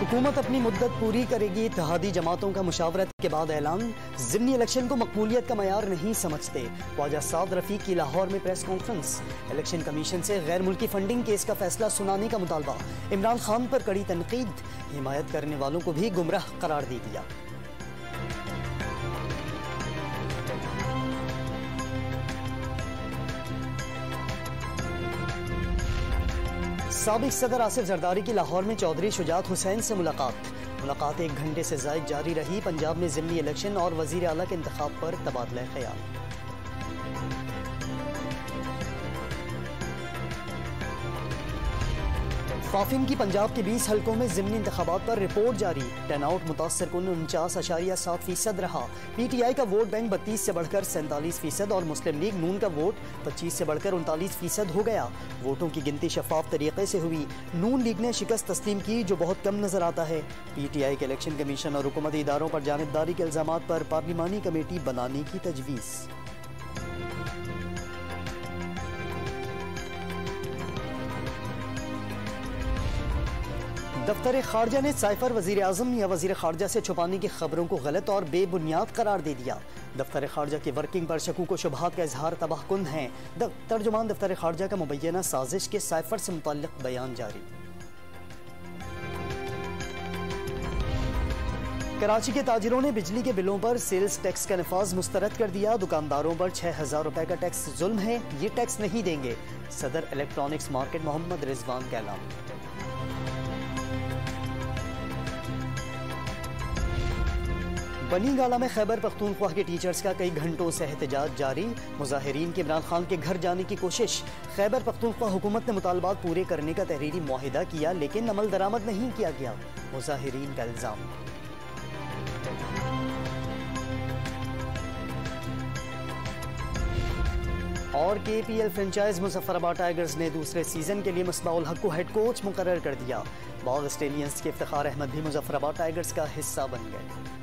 हुकूमत अपनी मुद्दत पूरी करेगी। इत्तेहादी जमातों का मुशावरत के बाद ऐलान। ज़िमनी इलेक्शन को मकबूलियत का मयार नहीं समझते। ख्वाजा साद रफीक की लाहौर में प्रेस कॉन्फ्रेंस। इलेक्शन कमीशन से गैर मुल्की फंडिंग केस का फैसला सुनाने का मुतालबा। इमरान खान पर कड़ी तनकीद। हिमायत करने वालों को भी गुमराह करार दे दिया। साबिक सदर आसिफ जरदारी की लाहौर में चौधरी शुजात हुसैन से मुलाकात 1 घंटे से ज़ायद जारी रही। पंजाब में ज़िमनी इलेक्शन और वज़ीर आला के इंतखाब पर तबादला ख्याल। फाफिन की पंजाब के 20 हलकों में ज़िमनी इंतखाबात पर रिपोर्ट जारी। टर्नआउट मुतासर कुन 49.7% रहा। PTI का वोट बैंक 32 से बढ़कर 47% और मुस्लिम लीग नून का वोट 25 से बढ़कर 39% हो गया। वोटों की गिनती शफाफ तरीके से हुई। नून लीग ने शिकस्त तस्लीम की, जो बहुत कम नजर आता है। PTI के इलेक्शन कमीशन और हुकूमती इदारों पर जानिबदारी के इल्जामात पर पार्लिमानी कमेटी बनाने की तजवीज़। दफ्तर खारजा ने साइफर वजीर आजम या वजीर खारजा से छुपाने की खबरों को गलत और बेबुनियाद करार दे दिया। दफ्तर खारजा की वर्किंग पर शकूक व शुबहात का इजहार तबाहकुन है। तर्जुमान दफ्तर खारजा का मुबैना साजिश के साइफर से मुतल्लिक बयान जारी। कराची के ताजिरों ने बिजली के बिलों पर सेल्स टैक्स का नफाज मुस्तरद कर दिया। दुकानदारों पर 6,000 रुपए का टैक्स जुल्म है, ये टैक्स नहीं देंगे। सदर इलेक्ट्रॉनिक्स मार्केट मोहम्मद रिजवान का ऐलान। बनी गाला में खैबर पख्तूनख्वा के टीचर्स का कई घंटों से एहतजाज जारी। मुजाहिरीन के इमरान खान के घर जाने की कोशिश। खैबर पख्तूनख्वा हुकूमत ने मुतालबात पूरे करने का तहरीरी मुआहिदा किया, लेकिन अमल दरामद नहीं किया गया। मुजाहिरीन का इल्जाम। और KPL फ्रेंचाइज मुजफ्फराबाद टाइगर्स ने दूसरे सीजन के लिए मुस्बाउल हक को हेड कोच मुकर्रर कर दिया। बाग स्टेलियंस के इफ्तिखार अहमद भी मुजफ्फराबाद टाइगर्स का हिस्सा बन गए।